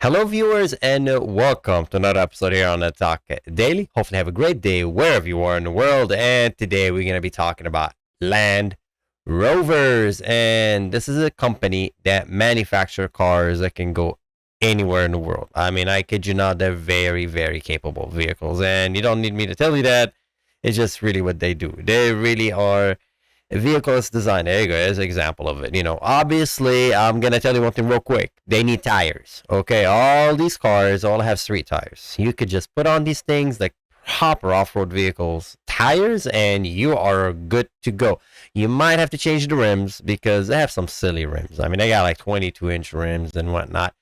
Hello, viewers, and welcome to another episode here on the Talk Daily. Hopefully, have a great day wherever you are in the world. And today, we're going to be talking about Land Rovers, and this is a company that manufacture cars that can go anywhere in the world. I mean, I kid you not, they're very, very capable vehicles, and you don't need me to tell you that. It's just really what they do. They really are a vehicle is designed. There you go. There's an example of it. Obviously, I'm gonna tell you one thing real quick. They need tires. Okay, all these cars all have street tires. You could just put on these things like proper off-road vehicles tires, and you are good to go. You might have to change the rims because they have some silly rims. I mean, they got like 22-inch rims and whatnot.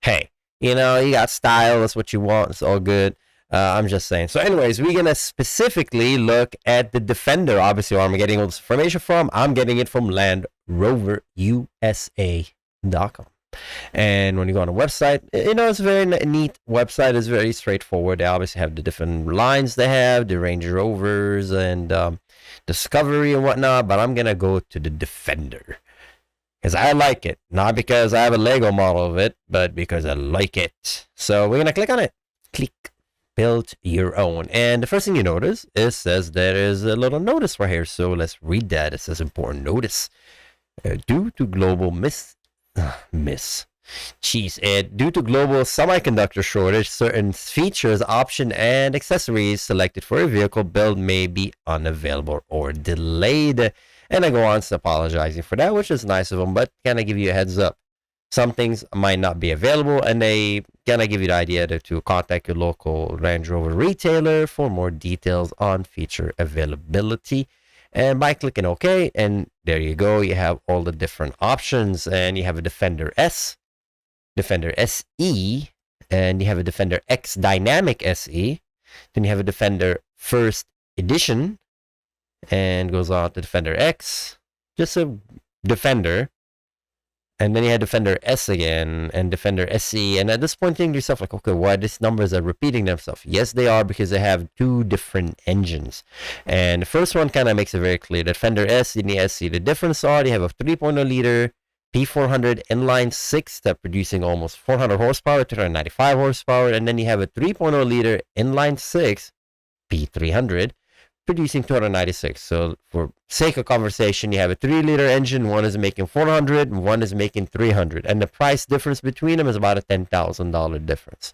Hey, you got style. That's what you want. It's all good. I'm just saying. So, anyways, we're gonna specifically look at the Defender. Obviously, where I'm getting all this information from. I'm getting it from LandRoverUSA.com. And when you go on the website, it's a very neat website. It's very straightforward. They obviously have the different lines they have, the Range Rovers and Discovery and whatnot. But I'm gonna go to the Defender because I like it, not because I have a Lego model of it, but because I like it. So we're gonna click on it. Click. Build your own. And the first thing you notice, it says there is a little notice right here. So let's read that. It says important notice. Due to global due to global semiconductor shortage, certain features, options, and accessories selected for a vehicle build may be unavailable or delayed. And I go on apologizing for that, which is nice of them, but kind of give you a heads up. Some things might not be available, and they gonna give you the idea to contact your local Range Rover retailer for more details on feature availability. And by clicking OK, and there you go, you have all the different options, and you have a Defender S, Defender SE, and you have a Defender X Dynamic SE. Then you have a Defender First Edition, and goes on to Defender X, just a Defender. And then you had Defender S again and Defender SE. And at this point, think to yourself, like, okay, why these numbers are repeating themselves? Yes, they are, because they have two different engines. And the first one kind of makes it very clear. The Defender S and the SE, the difference are you have a 3.0 liter P400 inline six that's producing almost 400 horsepower, 295 horsepower. And then you have a 3.0 liter inline six P300 producing 296. So for sake of conversation, you have a 3-liter engine. One is making 400 and one is making 300. And the price difference between them is about a $10,000 difference.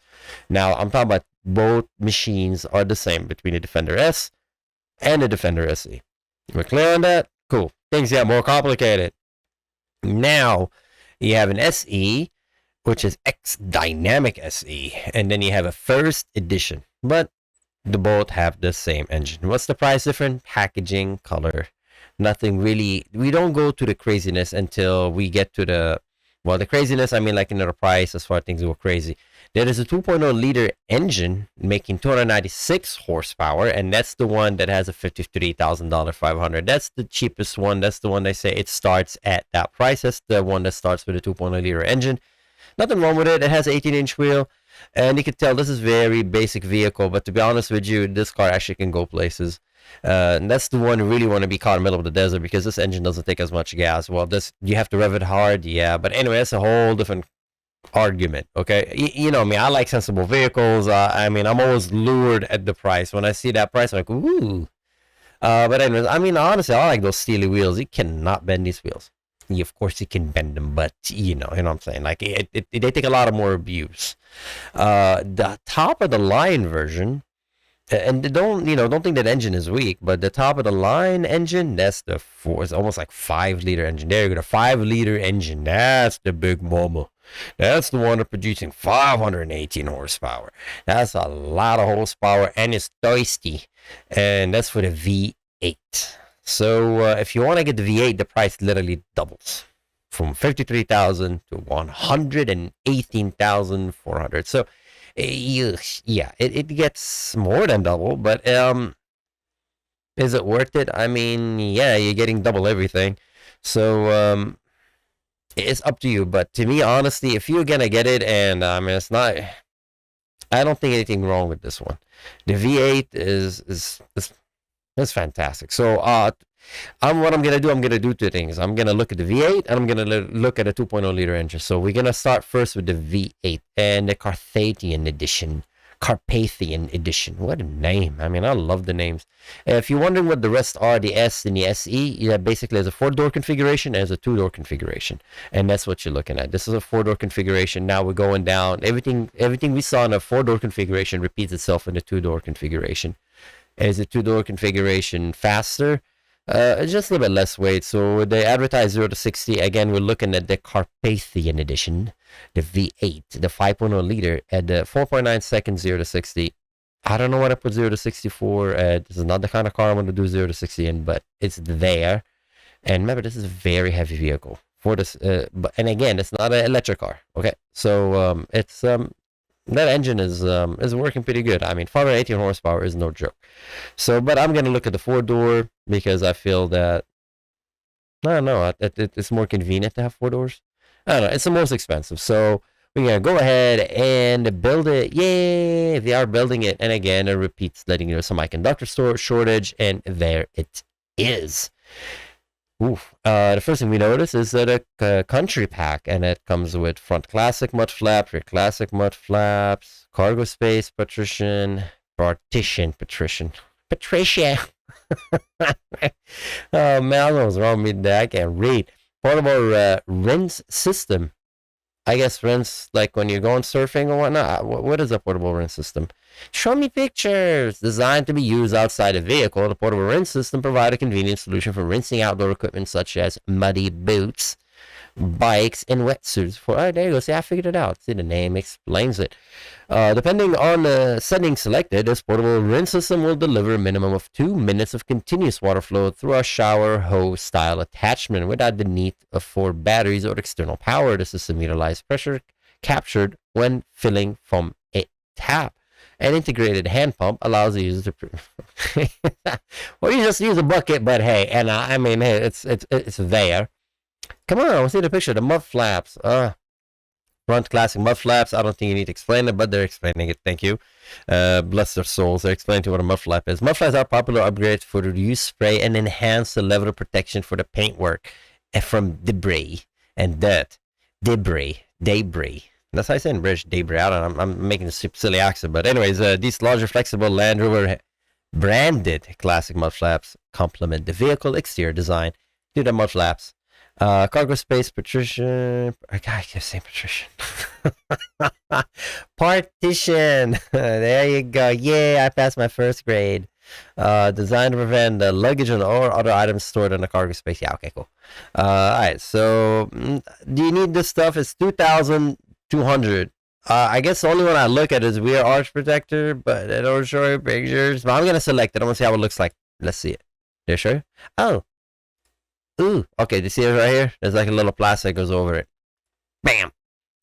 Now, I'm talking about both machines are the same between the Defender S and the Defender SE. We're clear on that? Cool. Things get more complicated. Now, you have an SE, which is X Dynamic SE. And then you have a First Edition. But they both have the same engine. What's the price difference? Packaging, color, nothing really. We don't go to the craziness until we get to the craziness. I mean, like in the price as far as things go crazy. There is a 2.0 liter engine making 296 horsepower, and that's the one that has a $53,000 500. That's the cheapest one. That's the one they say it starts at that price. That's the one that starts with a 2.0 liter engine. Nothing wrong with it. It has an 18-inch wheel. And you can tell this is very basic vehicle, but to be honest with you, this car actually can go places. And that's the one you really want to be caught in the middle of the desert because this engine doesn't take as much gas. Well, this you have to rev it hard, yeah. But anyway, that's a whole different argument. Okay, you know me, I like sensible vehicles. I mean, I'm always lured at the price. When I see that price, I'm like, ooh. But anyways, I mean, honestly, I like those steely wheels. You cannot bend these wheels. Of course, you can bend them, but you know what I'm saying. Like they take a lot of more abuse. The top of the line version, and don't think that engine is weak, but the top of the line engine, that's the four. It's almost like 5-liter engine. There you go, the 5-liter engine. That's the big mama. That's the one that's producing 518 horsepower. That's a lot of horsepower, and it's thirsty. And that's for the V8. So if you want to get the V8, the price literally doubles from 53,000 to 118,400. So yeah, it gets more than double, but is it worth it? I mean, yeah, you're getting double everything. So it's up to you. But to me, honestly, if you're gonna get it, and I mean, it's not. I don't think anything wrong with this one. The V8 is fantastic. So What I'm gonna do, I'm gonna do two things. I'm gonna look at the V8 and I'm gonna look at a 2.0 liter engine. So we're gonna start first with the V8 and the Carpathian edition. Carpathian edition. What a name. I mean, I love the names. If you're wondering what the rest are, the S and the SE, yeah, basically there's a 4-door configuration and there's a 2-door configuration. And that's what you're looking at. This is a 4-door configuration. Now we're going down. Everything we saw in a 4-door configuration repeats itself in the 2-door configuration. Is the 2-door configuration faster? It's just a little bit less weight. So they advertise 0 to 60. Again, we're looking at the Carpathian edition, the V8, the 5.0 liter at the 4.9 seconds 0 to 60. I don't know what I put 0 to 60 for. This is not the kind of car I'm going to do 0 to 60 in, but it's there. And remember, this is a very heavy vehicle for this. And again, it's not an electric car. Okay, so it's that engine is working pretty good. I mean, 518 horsepower is no joke. So, but I'm gonna look at the 4-door because I feel that I don't know, it's more convenient to have 4 doors. I don't know, it's the most expensive. So we're gonna go ahead and build it. Yay! They are building it, and again, it repeats, letting you know semiconductor shortage, and there it is. Oof. The first thing we notice is that a country pack, and it comes with front classic mud flaps, rear classic mud flaps, cargo space partition. Patricia. Oh man, I don't know what's wrong with that. I can't read. Portable rinse system. I guess rinse like when you're going surfing or whatnot. What is a portable rinse system? Show me pictures. Designed to be used outside a vehicle, the portable rinse system provides a convenient solution for rinsing outdoor equipment such as muddy boots, bikes, and wetsuits. There you go. See, I figured it out. See, the name explains it. Depending on the setting selected, this portable rinse system will deliver a minimum of 2 minutes of continuous water flow through a shower hose style attachment without the need for batteries or external power. The system utilizes pressure captured when filling from a tap. An integrated hand pump allows the user to well, you just use a bucket, but hey, and I mean, hey, it's there. Come on, we'll see the picture. The mud flaps. Front classic mud flaps. I don't think you need to explain it, but they're explaining it. Thank you. Bless their souls. They're explaining to what a mud flap is. Mud flaps are popular upgrades for reduced spray and enhance the level of protection for the paintwork from debris and dirt. Debris. That's how I say in British, debris. I don't know. I'm making a silly accent. But anyways, these larger, flexible Land Rover branded classic mud flaps complement the vehicle exterior design. Do the mud flaps. Cargo space, Patricia. I keep saying Patrician. Partition. There you go. Yeah, I passed my first grade. Designed to prevent luggage and or other items stored in the cargo space. Yeah, okay, cool. Alright, so do you need this stuff? It's 2,200. I guess the only one I look at is rear arch protector, but it don't show you pictures. But I'm gonna select it. I want to see how it looks like. Let's see it. There, sure. Oh. Ooh, okay, do you see it right here? There's like a little plastic goes over it. Bam!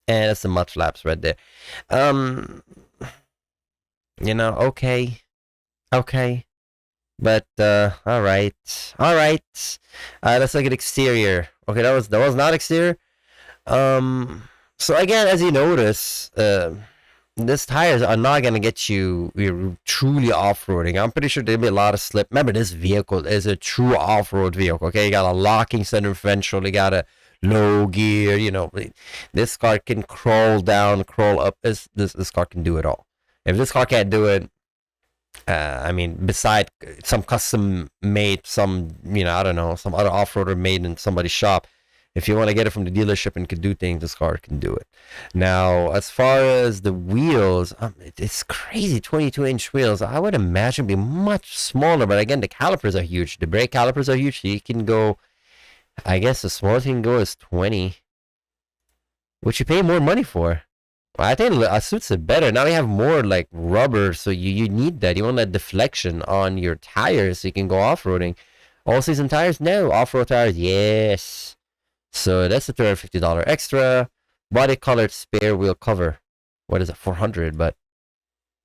And that's the mud flaps right there. You know, okay. But, alright. Let's look at exterior. Okay, that was not exterior. So again, as you notice, these tires are not going to get you truly off-roading. I'm pretty sure there'll be a lot of slip. Remember, this vehicle is a true off-road vehicle, okay? You got a locking center differential. You got a low gear, you know. This car can crawl down, crawl up. This car can do it all. If this car can't do it, I mean, beside some custom-made, some, you know, I don't know, some other off-roader made in somebody's shop, if you want to get it from the dealership and can do things, this car can do it. Now, as far as the wheels, it's crazy, 22-inch wheels. I would imagine be much smaller, but again, the calipers are huge. The brake calipers are huge. So you can go, I guess the smallest you can go is 20, which you pay more money for. I think it suits it better. Now you have more like rubber, so you need that. You want that deflection on your tires so you can go off-roading. All-season tires? No. Off-road tires? Yes. So that's a $250 extra. Body colored spare wheel cover. What is it? 400, but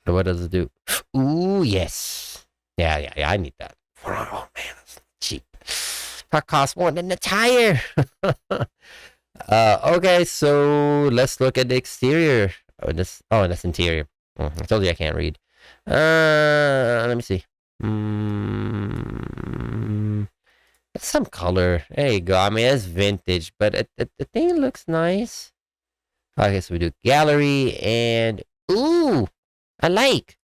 what does it do? Ooh, yes. Yeah, I need that. Oh man, that's cheap. That costs more than the tire. Okay, so let's look at the exterior. That's interior. I told you I can't read. Let me see. some color. There you go. I mean, it's vintage, but the thing looks nice. Okay, so we do gallery and ooh, I like.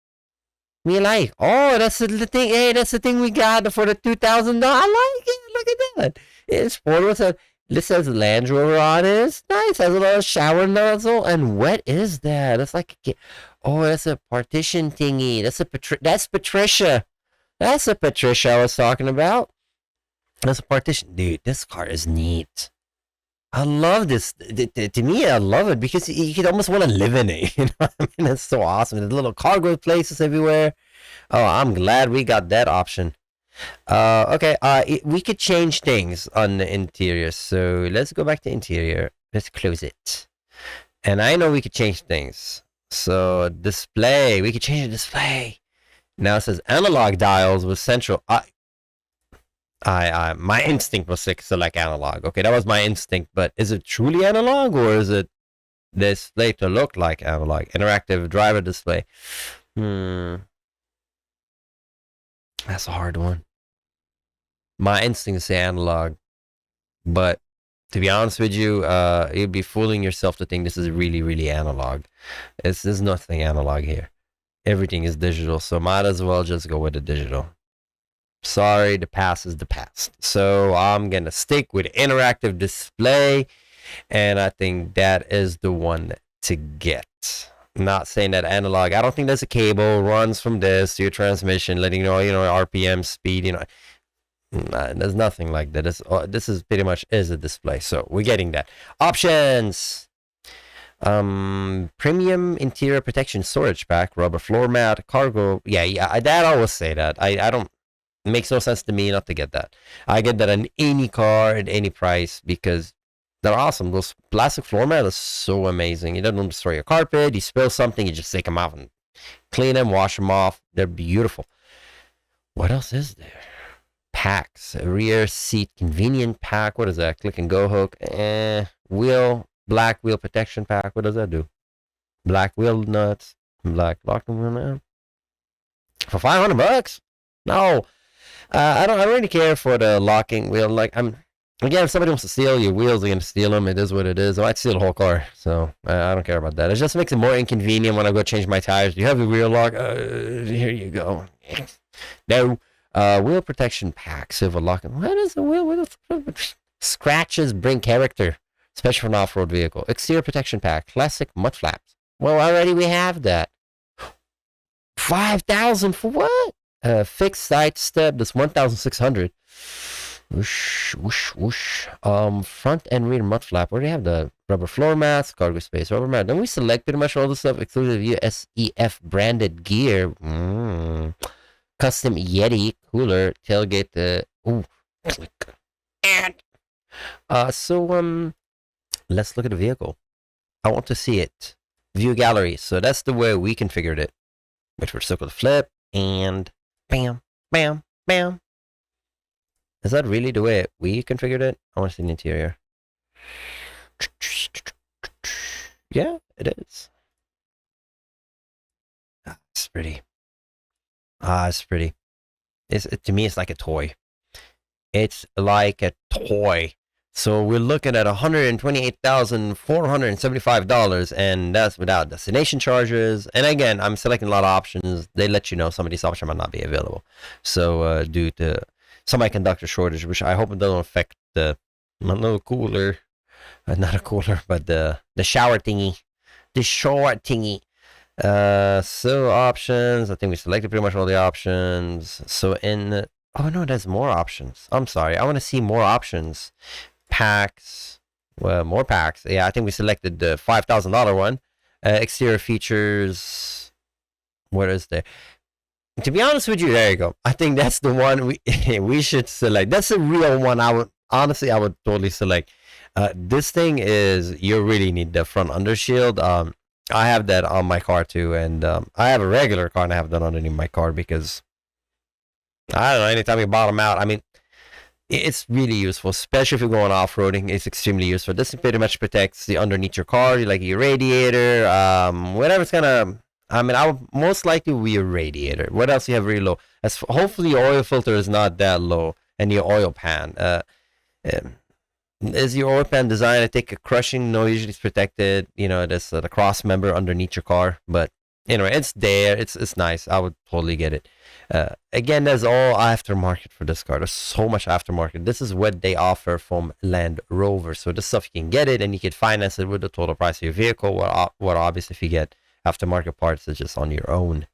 Me like. Oh, that's the thing. Hey, that's the thing we got for the $2,000. I like it. Look at that. It's portable. This says Land Rover on it. It's nice. Has a little shower nozzle. And what is that? That's like oh, that's a partition thingy. That's Patricia. That's a Patricia I was talking about. That's a partition. Dude, this car is neat. I love this. To me, I love it because you could almost want to live in it. You know what I mean? It's so awesome. There's little cargo places everywhere. Oh, I'm glad we got that option. Okay. We could change things on the interior. So let's go back to interior. Let's close it. And I know we could change things. So display. We could change the display. Now it says analog dials with central. My instinct was to select analog. Okay, that was my instinct, but is it truly analog or is it display to look like analog? Interactive driver display. That's a hard one. My instinct is say analog, but to be honest with you, you'd be fooling yourself to think this is really, really analog. There's nothing analog here. Everything is digital, so might as well just go with the digital. Sorry, the past is the past. So I'm going to stick with interactive display. And I think that is the one to get. Not saying that analog. I don't think there's a cable runs from this to your transmission, letting you know, RPM, speed, there's nothing like that. This is pretty much is a display. So we're getting that. Options. Premium interior protection storage pack, rubber floor mat, cargo. Yeah, that I always say that. I don't. It makes no sense to me not to get that. I get that on any car at any price because they're awesome. Those plastic floor mats are so amazing. You don't destroy your carpet. You spill something, you just take them out and clean them, wash them off. They're beautiful. What else is there? Packs. A rear seat convenient pack. What is that? Click and go hook. Black wheel protection pack. What does that do? Black wheel nuts. Black locking wheel nut. For $500? No. I don't really care for the locking wheel. Like, again, if somebody wants to steal your wheels, they're going to steal them. It is what it is. I might steal the whole car. So I don't care about that. It just makes it more inconvenient when I go change my tires. Do you have the wheel lock? Here you go. No. Wheel protection pack. Silver locking. What is the wheel? Scratches bring character. Especially for an off-road vehicle. Exterior protection pack. Classic mud flaps. Well, already we have that. $5,000 for what? Fixed side step, that's $1,600. Whoosh, whoosh, whoosh. Front and rear mud flap. Where do you have the rubber floor mats, cargo space, rubber mat? Then we select pretty much all the stuff, exclusive USEF branded gear. Custom Yeti cooler, tailgate. Click. And let's look at the vehicle. I want to see it. View gallery. So that's the way we configured it. Wait for circle to flip and. Bam, bam, bam. Is that really the way we configured it? I want to see the interior. Yeah, it is. It's pretty. It's pretty. To me, it's like a toy. It's like a toy. So we're looking at $128,475, and that's without destination charges. And again, I'm selecting a lot of options. They let you know some of these options might not be available. So due to semiconductor shortage, which I hope it doesn't affect my little cooler, not a cooler, but the shower thingy, So options. I think we selected pretty much all the options. So oh no, there's more options. I'm sorry. I want to see more options. Packs, well, more packs. Yeah, I think we selected the $5,000 one. Exterior features. What is there? To be honest with you, there you go. I think that's the one we should select. That's a real one. I would totally select. This thing is, you really need the front undershield. I have that on my car too, and I have a regular car and I have that underneath my car because I don't know. Anytime you bottom out, I mean. It's really useful, especially if you're going off-roading. It's extremely useful. This pretty much protects the underneath your car, like your radiator, whatever's gonna. I mean, I would most likely be your radiator. What else you have really low? Hopefully your oil filter is not that low. and your oil pan. Um, is your oil pan designed to take a crushing? No, usually it's protected. You know, there's the cross member underneath your car, but anyway, it's there. It's nice. I would totally get it. Again, there's all aftermarket for this car. There's so much aftermarket. This is what they offer from Land Rover. So this stuff you can get it, and you can finance it with the total price of your vehicle. What obviously if you get aftermarket parts, it's just on your own.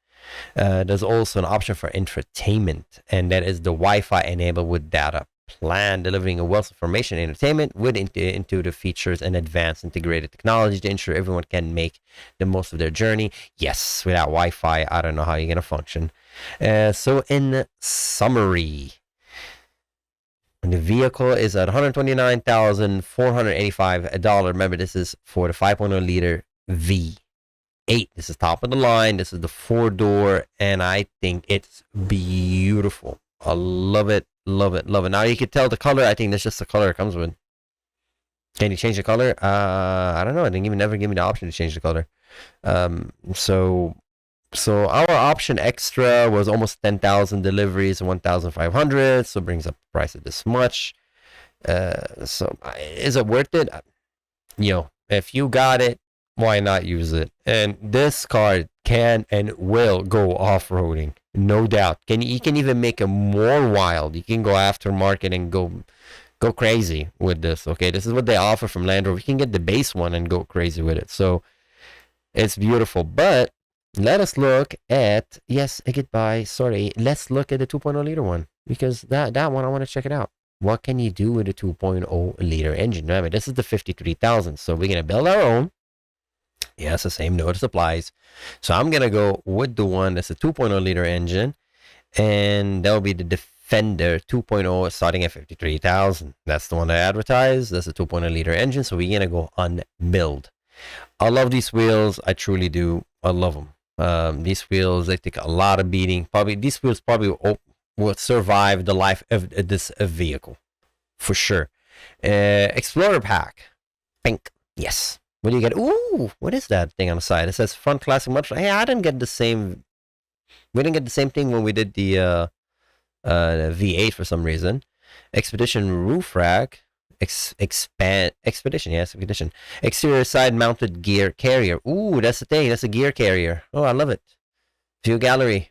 There's also an option for infotainment, and that is the Wi-Fi enabled with data plan, delivering a wealth of information and entertainment with intuitive features and advanced integrated technology to ensure everyone can make the most of their journey. Yes, without Wi-Fi, I don't know how you're going to function. So in summary, the vehicle is at $129,485. Remember, this is for the 5.0 liter V8. This is top of the line. This is the 4-door, and I think it's beautiful. I love it. Love it. Now you can tell the color. I think that's just the color it comes with. Can you change the color? I don't know. I didn't even never give me the option to change the color. So our option extra was almost 10,000 deliveries, 1,500. So it brings up the price of this much. So is it worth it? If you got it, why not use it? And this car can and will go off-roading, no doubt. You can even make it more wild. You can go aftermarket and go crazy with this. Okay, this is what they offer from Land Rover. You can get the base one and go crazy with it. So it's beautiful. But let us look at let's look at the 2.0 liter one, because that one I want to check it out. What can you do with a 2.0 liter engine? Remember, this is the 53,000. So we're gonna build our own. Yes, the same notice applies. So I'm going to go with the one that's a 2.0 liter engine, and that'll be the Defender 2.0 starting at 53,000. That's the one I advertised. That's a 2.0 liter engine. So we're going to go unbuild. I love these wheels. I truly do. I love them. These wheels, they take a lot of beating. These wheels will survive the life of this vehicle for sure. Explorer pack. Pink. Yes. What do you get? Ooh, what is that thing on the side? It says front classic much. Hey, I didn't get the same. We didn't get the same thing when we did the V8 for some reason. Expedition roof rack. Expedition. Exterior side mounted gear carrier. Ooh, that's the thing. That's a gear carrier. Oh, I love it. View gallery.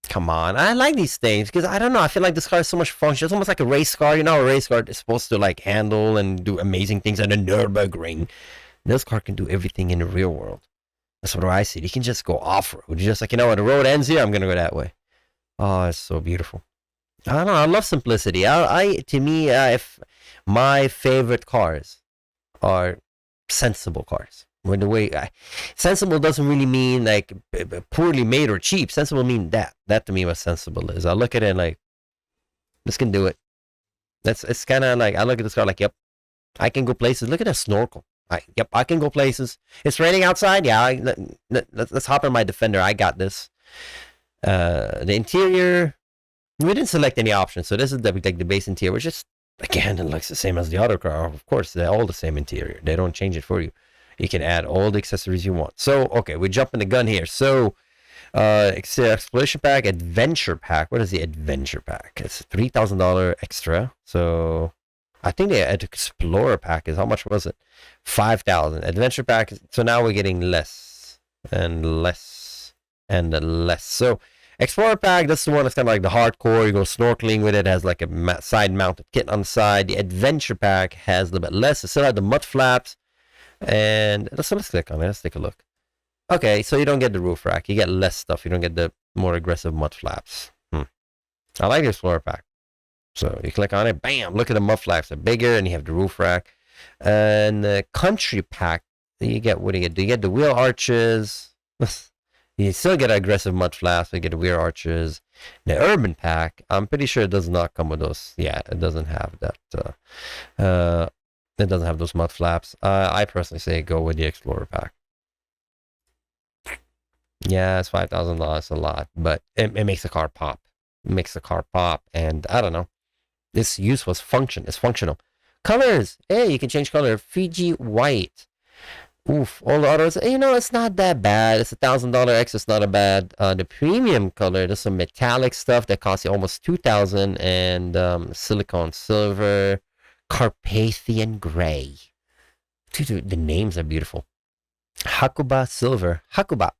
Come on, I like these things because I don't know. I feel like this car has so much function. It's almost like a race car. You know, a race car is supposed to like handle and do amazing things on a Nürburgring. This car can do everything in the real world. That's what I see. You can just go off road. You're just like, when the road ends here, I'm gonna go that way. Oh, it's so beautiful. I don't know. I love simplicity. To me, if my favorite cars are sensible cars. When the way sensible doesn't really mean like poorly made or cheap. Sensible mean that to me what sensible is. I look at it like this can do it. It's kind of like I look at this car like, yep, I can go places. Look at that snorkel. Yep, I can go places. It's raining outside. Yeah, let's hop in my Defender. I got this. The interior, we didn't select any options, so this is the base interior, which is again it looks the same as the other car. Of course, they're all the same interior. They don't change it for you. You can add all the accessories you want. So, okay, we're jumping the gun here. So, Exploration Pack, Adventure Pack. What is the Adventure Pack? It's $3,000 extra. So, I think the Explorer Pack is, how much was it? $5,000. Adventure Pack, so now we're getting less and less and less. So, Explorer Pack, that's the one that's kind of like the hardcore. You go snorkeling with it. It has like a side-mounted kit on the side. The Adventure Pack has a little bit less. It still has the mud flaps. And let's click on it. Let's take a look. Okay, so you don't get the roof rack. You get less stuff. You don't get the more aggressive mud flaps. I like the Explorer Pack. So you click on it, bam! Look at the mud flaps. They're bigger, and you have the roof rack. And the Country Pack, you get what do you get? You get the wheel arches. You still get aggressive mud flaps. You get the wheel arches. The Urban Pack, I'm pretty sure it does not come with those. Yeah, it doesn't have that. It doesn't have those mud flaps. I personally say go with the Explorer Pack. Yeah, it's $5,000 a lot, but it makes the car pop. It makes the car pop, and I don't know. Its use was function. It's functional. Colors. Hey, you can change color. Fiji white. Oof, all the others, you know, it's not that bad. It's $1,000 extra. It's not a bad. The premium color, there's some metallic stuff that costs you almost 2,000, and silicone silver, Carpathian gray. Dude, the names are beautiful. Hakuba silver, Hakuba.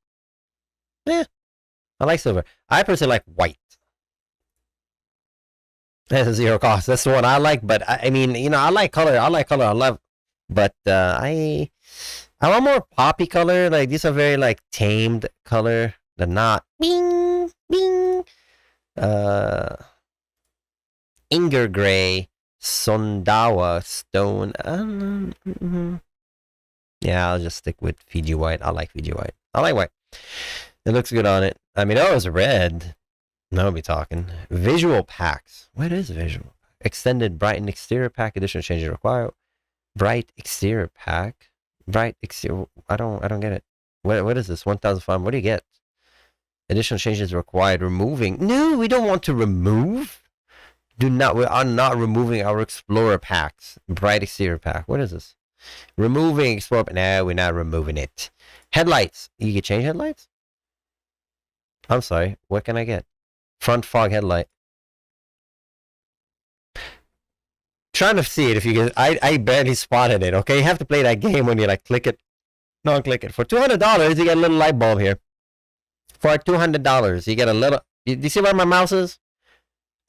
Yeah, I like silver. I personally like white. That's a zero cost. That's the one I like. But I mean, you know, I like color. I love. But I want more poppy color. Like these are very like tamed color. They're not bing bing. Inger gray, Sondawa stone. Yeah, I'll just stick with Fiji white. I like Fiji white. I like white. It looks good on it. I mean, oh, it was red. Now we'll be talking. Visual packs. What is visual? Extended bright and exterior pack. Additional changes required. Bright exterior pack. Bright exterior. I don't get it. What is this? 1,005. What do you get? Additional changes required. Removing. No, we don't want to remove. We are not removing our Explorer packs. Bright exterior pack. What is this? Removing Explorer. No, we're not removing it. Headlights. You can change headlights? I'm sorry. What can I get? Front fog headlight. Trying to see it if you can. I barely spotted it. Okay, you have to play that game when you like click it. No, click it. For $200, you get a little light bulb here. For $200, you get a little. You see where my mouse is?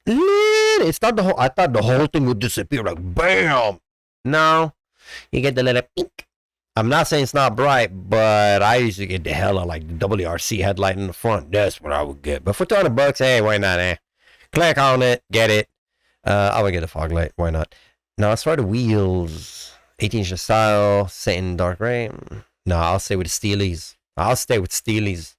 It's not the whole. I thought the whole thing would disappear like bam. No, you get the little pink. I'm not saying it's not bright, but I usually get the hell of like the WRC headlight in the front. That's what I would get. But for $200, hey, why not? Click on it, get it. I would get a fog light. Why not? Now, as far as the wheels, 18-inch style, Satan dark gray. No, I'll stay with the Steelies. I'll stay with Steelies.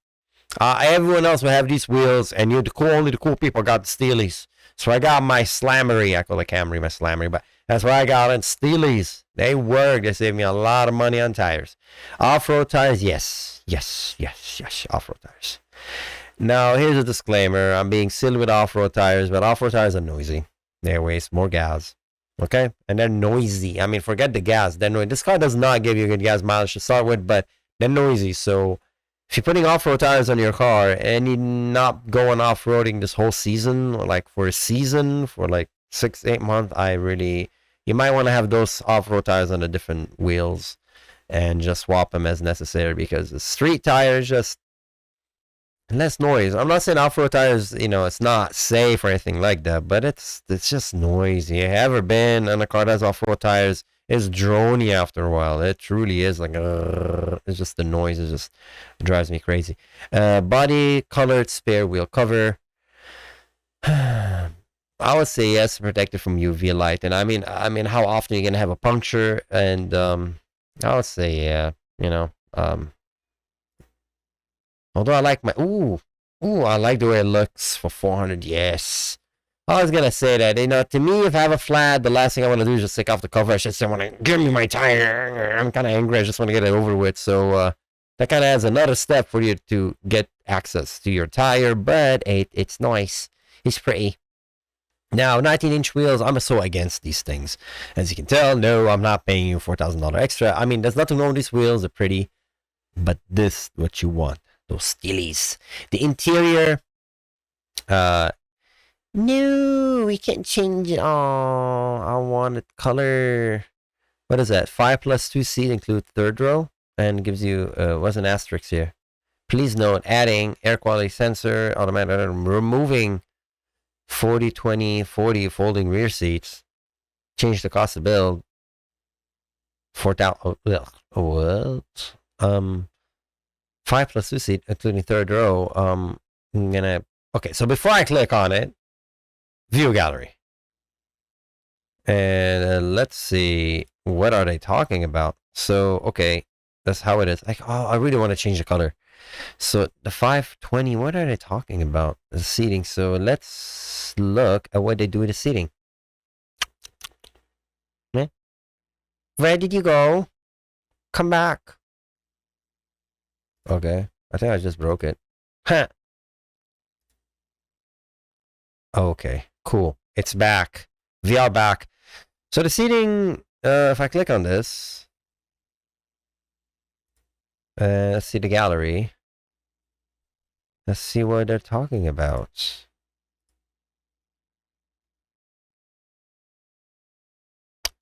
Everyone else will have these wheels, and only the cool people got the Steelies. So I got my Slammery. I call it Camry, my Slammery, but that's what I got on Steelies. They work. They save me a lot of money on tires. Off-road tires, yes. Off-road tires. Now, here's a disclaimer. I'm being silly with off-road tires, but off-road tires are noisy. They waste more gas. Okay? And they're noisy. I mean, forget the gas. They're noisy. This car does not give you good gas mileage to start with, but they're noisy. So if you're putting off-road tires on your car and you're not going off-roading this whole season, or like for a season, for like 6-8 months, you might want to have those off-road tires on the different wheels and just swap them as necessary, because the street tires just less noise. I'm not saying off-road tires, it's not safe or anything like that, but it's just noisy. You ever been on a car that has off-road tires? It's drony after a while. It truly is like, it's just the noise. It just drives me crazy. Body colored spare wheel cover. I would say yes, protected from UV light. And I mean, how often are you gonna have a puncture? And I would say yeah. Although I like I like the way it looks for 400. Yes. I was gonna say that, to me, if I have a flat, the last thing I want to do is just take off the cover. I just want to give me my tire. I'm kind of angry. I just want to get it over with. So that kind of adds another step for you to get access to your tire. But it's nice. It's pretty. Now, 19-inch wheels, I'm so against these things. As you can tell, no, I'm not paying you $4,000 extra. I mean, there's nothing wrong with these wheels. They're pretty. But this, what you want. Those Steelies. The interior, no, we can't change it. Oh, I want it color. What is that? 5+2 seat includes third row and gives you, what's an asterisk here? Please note, adding air quality sensor, automatic, removing 40, 20, 40 folding rear seats. Change the cost of build. 4,000. What? 5+2 seat, including third row. I'm gonna. Okay, so before I click on it, view gallery, and let's see, what are they talking about? So okay, that's how it is. I really want to change the color. So the 520, what are they talking about? The seating. So let's look at what they do with the seating. Where did you go? Come back. Okay, I think I just broke it. Huh. Okay, cool. It's back. VR back. So the seating, if I click on this, Let's see the gallery. Let's see what they're talking about.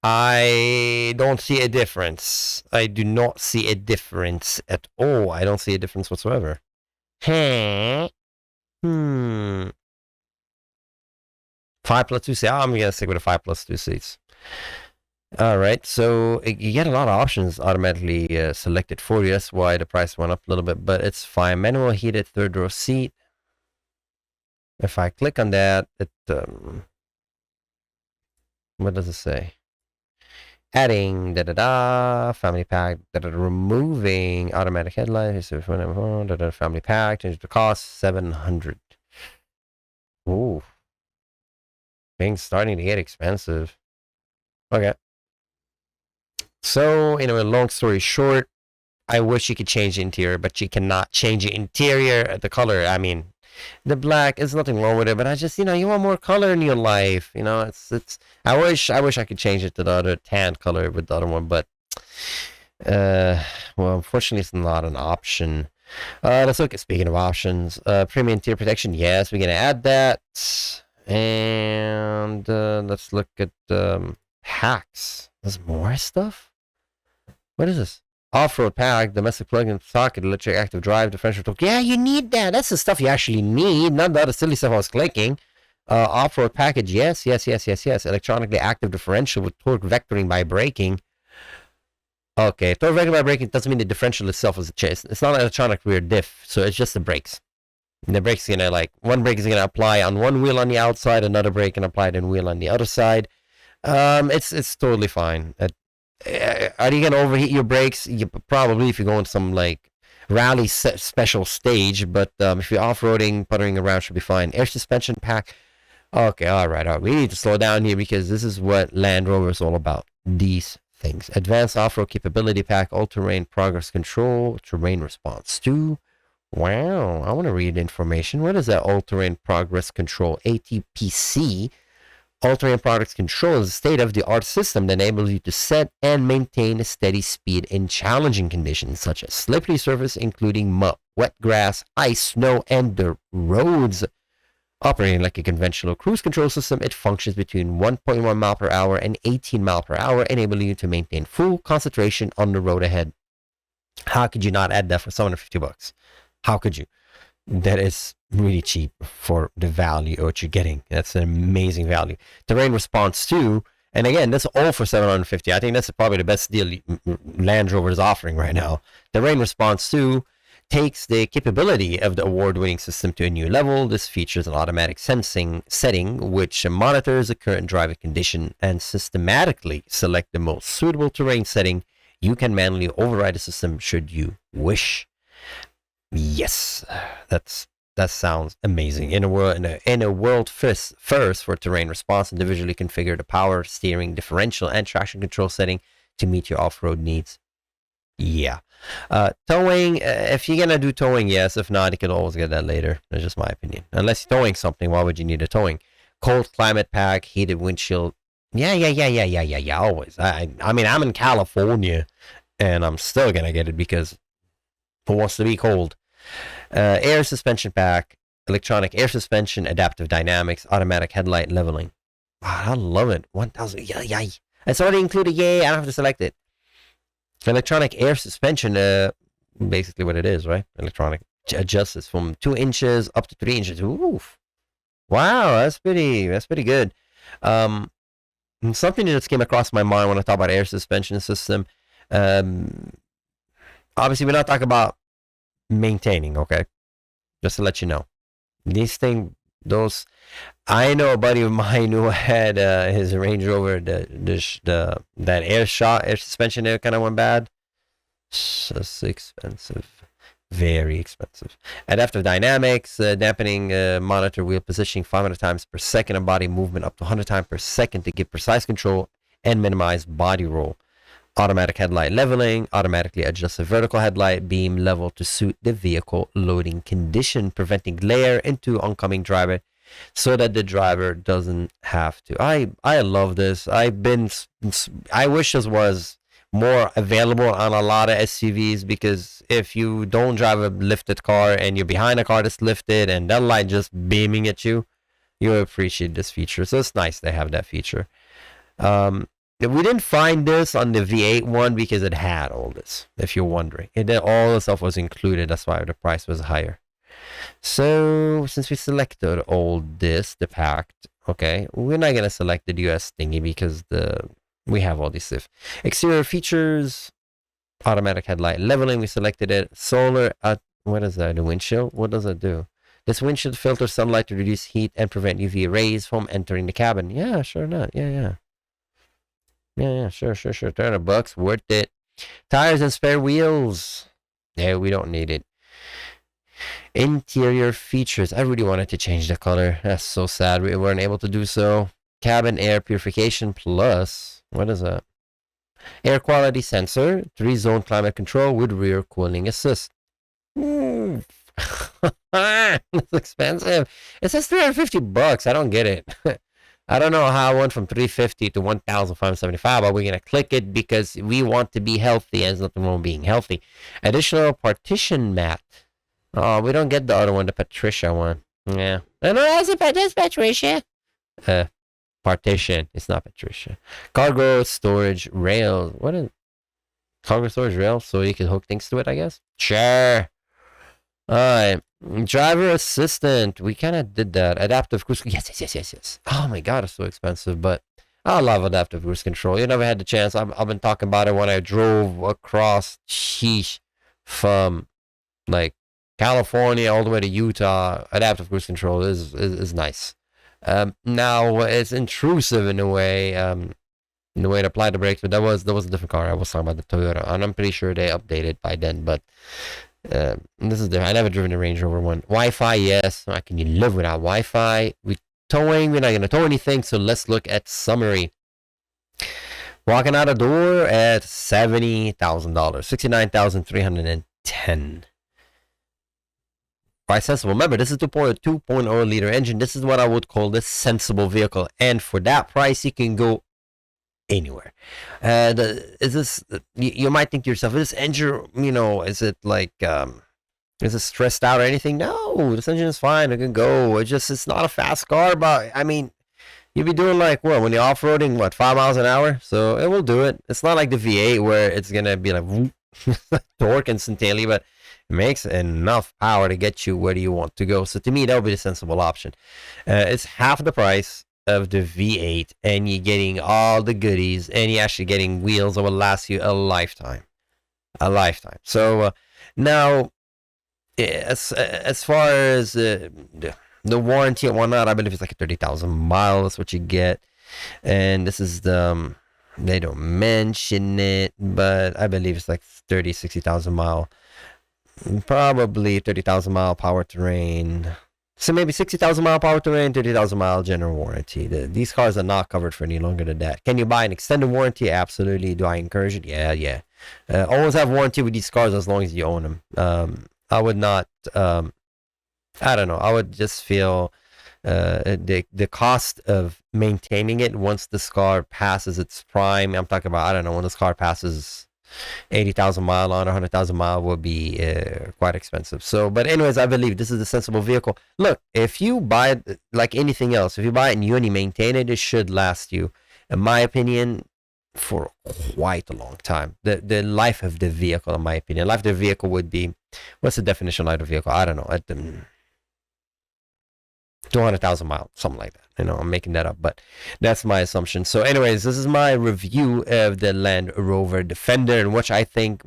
I don't see a difference. I do not see a difference at all. I don't see a difference whatsoever. Hmm. 5 plus 2 seats. I'm going to stick with a 5 plus 2 seats. All right. So you get a lot of options automatically selected for you. That's why the price went up a little bit, but it's fine. Manual heated third row seat. If I click on that, it what does it say? Adding family pack, removing automatic headlights, family pack, change the cost, 700. Ooh. Things starting to get expensive. Okay. So, long story short, I wish you could change the interior, but you cannot change the interior, the color. I mean, the black is nothing wrong with it, but I just, you want more color in your life. It's. I wish I could change it to the other tan color with the other one, but well, unfortunately, it's not an option. Let's look at, speaking of options, premium interior protection. Yes, we're gonna add that, and let's look at hacks. There's more stuff. What is this? Off-road pack, domestic plug-in socket, electric active drive, differential torque. Yeah, you need that. That's the stuff you actually need, not the other silly stuff I was clicking. Off-road package, yes. Electronically active differential with torque vectoring by braking. Okay, torque vectoring by braking doesn't mean the differential itself is a chase. It's not an electronic rear diff, so it's just the brakes. And the brake's gonna one brake is gonna apply on one wheel on the outside, another brake can apply on wheel on the other side. It's totally fine. Are you gonna overheat your brakes? You probably, if you go on some rally special stage, but if you're off-roading, puttering around, should be fine. Air suspension pack. Okay, all right. We need to slow down here because this is what Land Rover is all about. These things: advanced off-road capability pack, all-terrain progress control, terrain response 2. Wow, I want to read information. What is that all-terrain progress control? ATPC. All-terrain progress control is a state-of-the-art system that enables you to set and maintain a steady speed in challenging conditions such as slippery surface, including mud, wet grass, ice, snow, and dirt roads. Operating like a conventional cruise control system, it functions between 1.1 mile per hour and 18 mile per hour, enabling you to maintain full concentration on the road ahead. How could you not add that for $750? How could you? That is really cheap for the value of what you're getting. That's an amazing value. Terrain response 2, and again, that's all for $750. I think that's probably the best deal Land Rover is offering right now. Terrain response 2 takes the capability of the award-winning system to a new level. This features an automatic sensing setting which monitors the current driving condition and systematically select the most suitable terrain setting. You can manually override the system should you wish. Yes, that sounds amazing. In a world first for terrain response, individually configure the power, steering, differential, and traction control setting to meet your off-road needs. Yeah. Towing, if you're gonna do towing, yes. If not, you can always get that later. That's just my opinion. Unless you're towing something, why would you need a towing? Cold climate pack, heated windshield. Yeah. Always. I mean, I'm in California, and I'm still gonna get it because who wants to be cold? Air suspension pack, electronic air suspension, adaptive dynamics, automatic headlight leveling. Wow, I love it. 1,000. Yeah. It's already included. Yay! I don't have to select it. Electronic air suspension. Basically what it is, right? Electronic adjusts from 2 inches up to 3 inches. Oof. Wow, that's pretty good. Something that just came across my mind when I talk about air suspension system. Obviously, we're not talking about maintaining, okay? Just to let you know, I know a buddy of mine who had his Range Rover, that air suspension there kind of went bad. It's expensive, very expensive. Adaptive dynamics, dampening, monitor wheel positioning 500 times per second and body movement up to 100 times per second to give precise control and minimize body roll. Automatic headlight leveling, automatically adjusts the vertical headlight beam level to suit the vehicle loading condition, preventing glare into oncoming driver so that the driver doesn't have to. I love this. I wish this was more available on a lot of SUVs, because if you don't drive a lifted car and you're behind a car that's lifted and that light just beaming at you, you'll appreciate this feature. So it's nice they have that feature. We didn't find this on the V8 one because it had all this, if you're wondering. All the stuff was included. That's why the price was higher. So since we selected all this, the packed, okay, we're not going to select the US thingy because we have all these stuff. Exterior features, automatic headlight leveling, we selected it. Solar, what is that? The windshield? What does it do? This windshield filters sunlight to reduce heat and prevent UV rays from entering the cabin. Yeah, sure not. Yeah, sure. $300, worth it. Tires and spare wheels. Yeah, we don't need it. Interior features. I really wanted to change the color. That's so sad we weren't able to do so. Cabin air purification plus, what is that? Air quality sensor, 3-zone climate control with rear cooling assist. It's expensive. It says $350. I don't get it. I don't know how I went from $350 to $1,575, but we're going to click it because we want to be healthy. There's nothing wrong with being healthy. Additional partition mat. Oh, we don't get the other one, the Patricia one. Yeah. No, that's Patricia. Partition. It's not Patricia. Cargo storage rail. What is cargo storage rail? So you can hook things to it, I guess. Sure. Alright. Driver assistant. We kind of did that. Adaptive cruise. Yes. Oh my god, it's so expensive, but I love adaptive cruise control. You never had the chance. I've been talking about it when I drove across from like California all the way to Utah. Adaptive cruise control is nice. Now it's intrusive in a way, in the way to apply the brakes, but that was a different car. I was talking about the Toyota, and I'm pretty sure they updated by then, but this is different. I never driven a Range Rover one. Wi-Fi, yes. Can you live without Wi-Fi? We're not going to tow anything, so let's look at summary. Walking out the door at $70,000, $69,310. Price sensible. Remember, this is 2.0 liter engine. This is what I would call this sensible vehicle, and for that price, you can go anywhere. And is this? You might think to yourself, is this engine? Is it like? Is it stressed out or anything? No, this engine is fine. It can go. It's not a fast car, but I mean, you'll be doing like what when you're off-roading, 5 miles an hour? So it will do it. It's not like the V8 where it's gonna be like torque instantaneously, but it makes enough power to get you where you want to go. So to me, that would be the sensible option. It's half the price of the V8, and you're getting all the goodies, and you're actually getting wheels that will last you a lifetime. So now, as far as the warranty and whatnot, I believe it's like 30,000 miles. That's what you get. And this is the they don't mention it, but I believe it's like 60,000 mile. Probably 30,000 mile powertrain. So maybe 60,000 mile powertrain, 30,000 mile general warranty. These cars are not covered for any longer than that. Can you buy an extended warranty? Absolutely. Do I encourage it? Yeah. Always have warranty with these cars as long as you own them. I would not. I don't know. I would just feel the cost of maintaining it once this car passes its prime. I'm talking about, I don't know, when this car passes 80,000 mile on 100,000 mile will be quite expensive. So, but anyways, I believe this is a sensible vehicle. Look, if you buy it like anything else, if you buy it and you only maintain it, it should last you, in my opinion, for quite a long time. The life of the vehicle, in my opinion, life of the vehicle would be, what's the definition of life of the vehicle? I don't know, at the 200,000 miles, something like that. I'm making that up, but that's my assumption. So anyways, this is my review of the Land Rover Defender, and what I think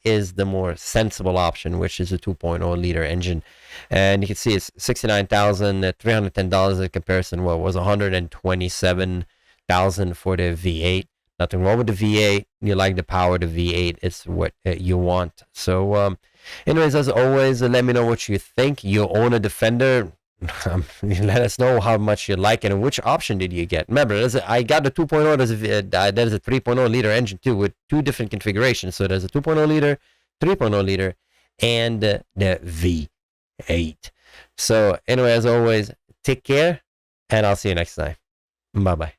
is the more sensible option, which is a 2.0 liter engine. And you can see it's $69,310 in comparison. What was $127,000 for the V8. Nothing wrong with the V8. You like the power of the V8. It's what you want. So anyways, as always, let me know what you think. You own a Defender. Let us know how much you like it and which option did you get. Remember, I got the 2.0. There's a 3.0 liter engine too, with two different configurations. So there's a 2.0 liter, 3.0 liter, and the V8. So anyway, as always, take care, and I'll see you next time. Bye bye.